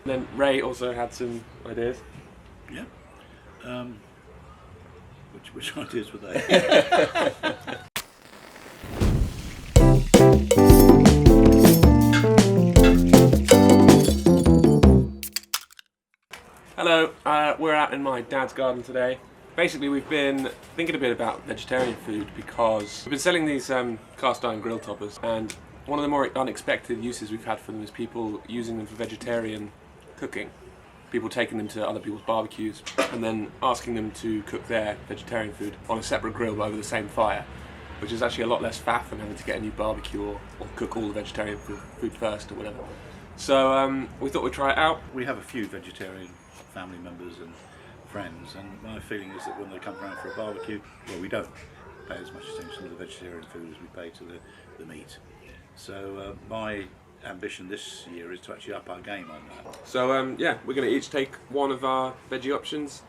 And then Ray also had some ideas. Yeah. Which ideas were they? Hello, we're out in my dad's garden today. Basically, we've been thinking a bit about vegetarian food because we've been selling these cast iron grill toppers, and one of the more unexpected uses we've had for them is people using them for vegetarian cooking. People taking them to other people's barbecues and then asking them to cook their vegetarian food on a separate grill but over the same fire, which is actually a lot less faff than having to get a new barbecue or cook all the vegetarian food first or whatever. So we thought we'd try it out. We have a few vegetarian family members and friends, and my feeling is that when they come around for a barbecue, well, we don't pay as much attention to the vegetarian food as we pay to the meat. So my ambition this year is to actually up our game on that. So yeah, we're going to each take one of our veggie options,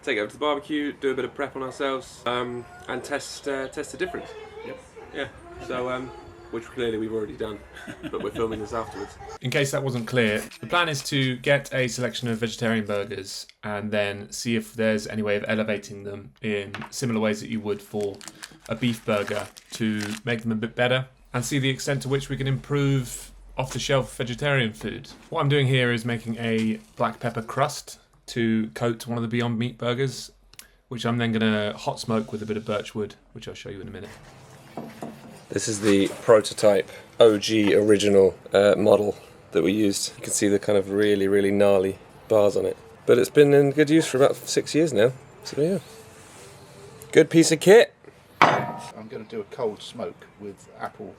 take it over to the barbecue, do a bit of prep on ourselves, and test the difference. Yep. Yeah. So which clearly we've already done, but we're filming this afterwards. In case that wasn't clear, the plan is to get a selection of vegetarian burgers and then see if there's any way of elevating them in similar ways that you would for a beef burger to make them a bit better, and see the extent to which we can improve off-the-shelf vegetarian food. What I'm doing here is making a black pepper crust to coat one of the Beyond Meat burgers, which I'm then going to hot smoke with a bit of birchwood, which I'll show you in a minute. This is the prototype OG original model that we used. You can see the kind of really, really gnarly bars on it. But it's been in good use for about 6 years now. So yeah, good piece of kit. I'm going to do a cold smoke with apple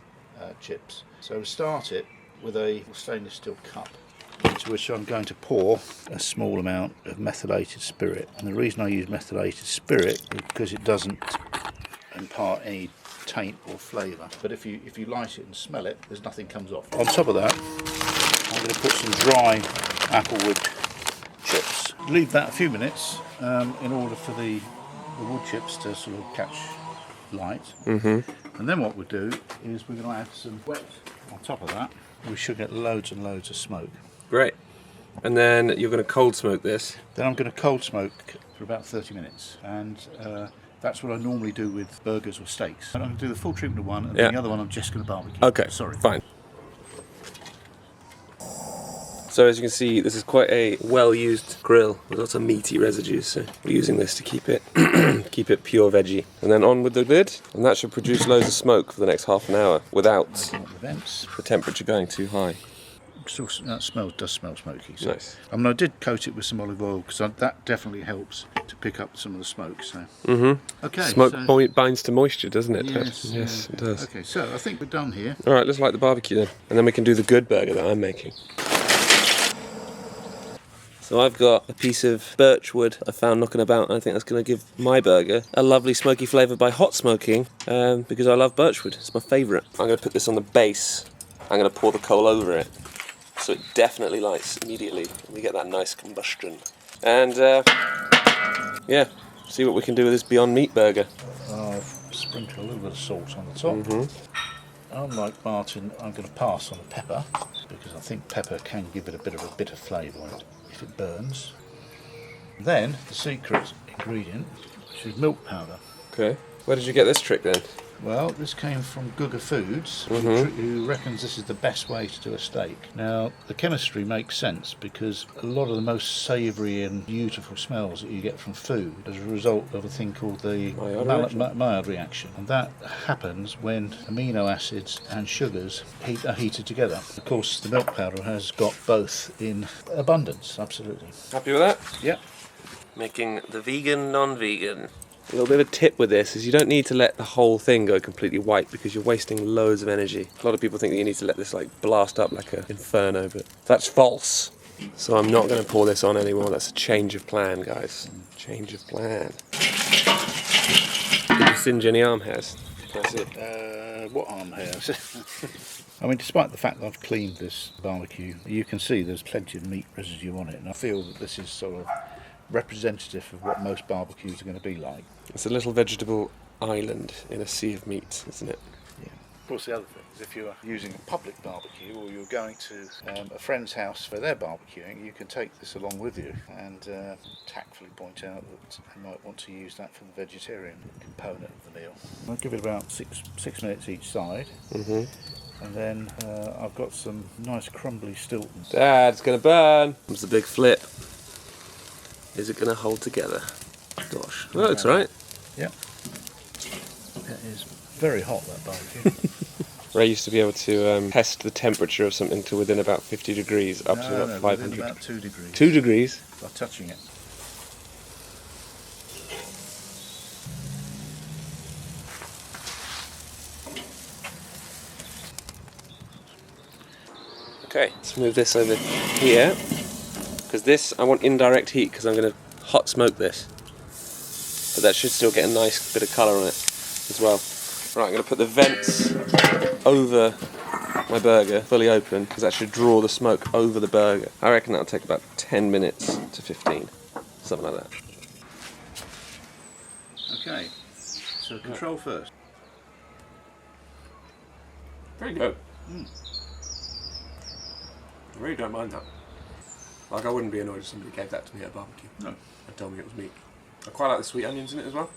chips. So to start it with a stainless steel cup, into which I'm going to pour a small amount of methylated spirit. And the reason I use methylated spirit is because it doesn't impart any taint or flavour, but if you light it and smell it, there's nothing comes off. On top of that, I'm going to put some dry applewood chips. Leave that a few minutes in order for the wood chips to sort of catch light. Mm-hmm. And then what we'll do is we're going to add some wet on top of that. We should get loads and loads of smoke. Great. And then you're going to cold smoke this. Then I'm going to cold smoke for about 30 minutes, and that's what I normally do with burgers or steaks. I'm going to do the full treatment of one, and the other one I'm just going to barbecue. Okay, sorry. Fine. So as you can see, this is quite a well-used grill with lots of meaty residues. So we're using this to keep it keep it pure veggie. And then on with the lid, and that should produce loads of smoke for the next half an hour without the temperature going too high. Still, that does smell smoky. So. Nice. I mean, I did coat it with some olive oil because that definitely helps to pick up some of the smoke. So. Okay. Smoke binds to moisture, doesn't it? Yes, it does. Okay, so I think we're done here. All right, let's light the barbecue then, and then we can do the good burger that I'm making. So I've got a piece of birchwood I found knocking about, and I think that's going to give my burger a lovely smoky flavour by hot smoking, because I love birchwood. It's my favourite. I'm going to put this on the base. I'm going to pour the coal over it, so it definitely lights immediately. We get that nice combustion. And yeah, see what we can do with this Beyond Meat burger. I've sprinkled a little bit of salt on the top. Unlike Martin, I'm going to pass on the pepper, because I think pepper can give it a bit of a bitter flavour if it burns. Then the secret ingredient, which is milk powder. Okay. Where did you get this trick then? Well, this came from Guga Foods, who reckons this is the best way to do a steak. Now, the chemistry makes sense because a lot of the most savoury and beautiful smells that you get from food as a result of a thing called the Maillard reaction. And that happens when amino acids and sugars are heated together. Of course, the milk powder has got both in abundance, absolutely. Happy with that? Yeah. Making the vegan non-vegan. A little bit of a tip with this is you don't need to let the whole thing go completely white because you're wasting loads of energy. A lot of people think that you need to let this like blast up like an inferno, but that's false. So I'm not going to pour this on anymore. That's a change of plan, guys. Change of plan. Did you singe any arm hairs? That's it. What arm hairs? I mean, despite the fact that I've cleaned this barbecue, you can see there's plenty of meat residue on it, and I feel that this is sort of representative of what most barbecues are going to be like. It's a little vegetable island in a sea of meat, isn't it? Yeah. Of course, the other thing is if you're using a public barbecue or you're going to a friend's house for their barbecuing, you can take this along with you and tactfully point out that you might want to use that for the vegetarian component of the meal. I'll give it about six minutes each side. And then I've got some nice crumbly Stiltons. Dad, it's going to burn. Comes the big flip. Is it going to hold together? Gosh, that looks right. Yep. That is very hot, that barbecue. Ray used to be able to test the temperature of something to within about 50 degrees, up to about 500. Within about 2 degrees. 2 degrees? By touching it. Okay, let's move this over here. Because this, I want indirect heat because I'm going to hot smoke this. But that should still get a nice bit of colour on it as well. Right, I'm going to put the vents over my burger, fully open, because that should draw the smoke over the burger. I reckon that'll take about 10 minutes to 15, something like that. Okay, so control first. Very good. I really don't mind that. Like, I wouldn't be annoyed if somebody gave that to me at a barbecue. No. And told me it was meat. I quite like the sweet onions in it as well.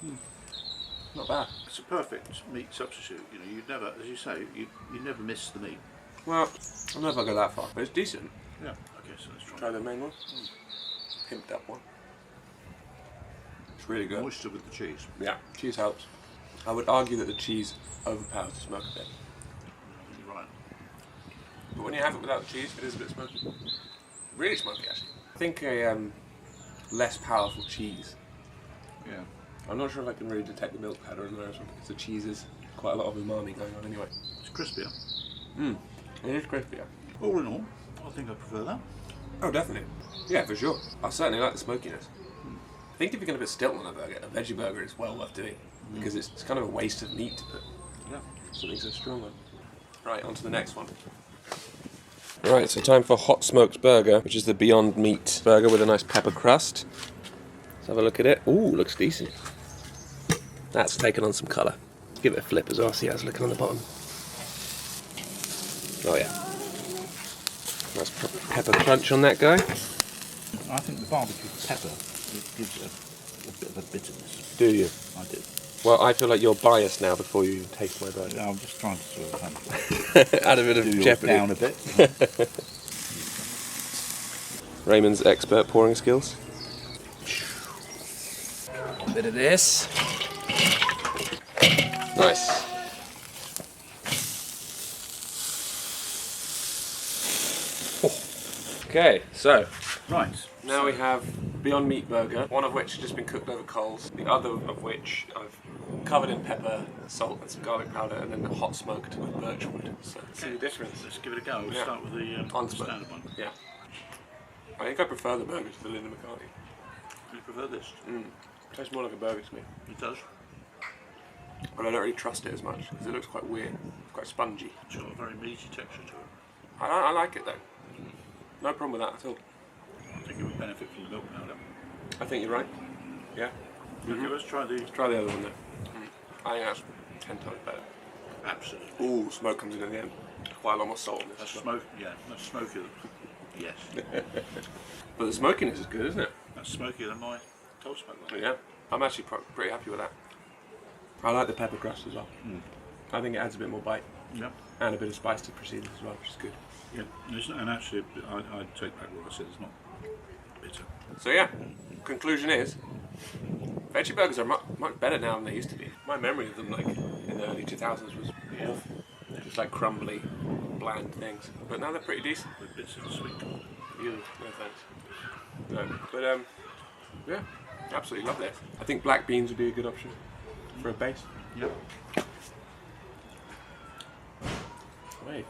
Not bad. It's a perfect meat substitute. You know, you'd never, as you say, you never miss the meat. Well, I don't know if I'll go that far, but it's decent. Yeah. Okay, so let's Try the main one. Pimped up one. It's really good. Moisture with the cheese. Yeah, cheese helps. I would argue that the cheese overpowers the smoke a bit. You're right. But when you have it without the cheese, it is a bit smoky. Really smoky, actually. I think a less powerful cheese. Yeah. I'm not sure if I can really detect the milk powder in there as well, because the cheese is quite a lot of umami going on anyway. It's crispier. It is crispier. All in all, I think I prefer that. Oh, definitely. Yeah, for sure. I certainly like the smokiness. I think if you're going to put Stilton on a burger, a veggie burger is well worth doing, because it's kind of a waste of meat to put something so strong on. Right, on to the next one. Right, so time for hot smoked burger, which is the Beyond Meat burger with a nice pepper crust. Let's have a look at it. Ooh, looks decent. That's taken on some colour. Give it a flip as well, see how it's looking on the bottom. Oh yeah. Nice pepper crunch on that guy. I think the barbecue pepper, it gives it a bit of a bitterness. Do you? I do. Well, I feel like you're biased now before you even taste my burger. I'm just trying to sort of Add a bit of jeopardy. down a bit. Raymond's expert pouring skills. A bit of this. Nice. Okay, so Right. now we have Beyond Meat burger, one of which has just been cooked over coals, the other of which I've covered in pepper, salt and some garlic powder, and then hot smoked with birchwood. So see the difference. Let's give it a go. We'll Yeah. start with the standard one. Yeah. I think I prefer the burger to the Linda McCartney. You prefer this? Tastes more like a burger to me. It does. But I don't really trust it as much because it looks quite weird, quite spongy. It's got a very meaty texture to it. I like it though. No problem with that at all. I think it would benefit from the milk powder. I think you're right. Yeah. Okay, let's try the... Try the other one then. I think that's 10 times better. Absolutely. Ooh, smoke comes in at the end. Quite a lot more salt in this. That's smoke, yeah, that's smokier. Yes. But the smokiness is good, isn't it? That's smokier than my toast smoke one. Yeah. I'm actually pretty happy with that. I like the pepper crust as well. I think it adds a bit more bite. Yeah. And a bit of spice to proceed as well, which is good. Yeah, and actually, I'd take back what I said, it's not bitter. So yeah, conclusion is, veggie burgers are much better now than they used to be. My memory of them, like in the early 2000s, was awful. Just like crumbly, bland things. But now they're pretty decent. With bits of sweet. No thanks. No, but yeah, absolutely love this. I think black beans would be a good option for a base. Yep. Wait.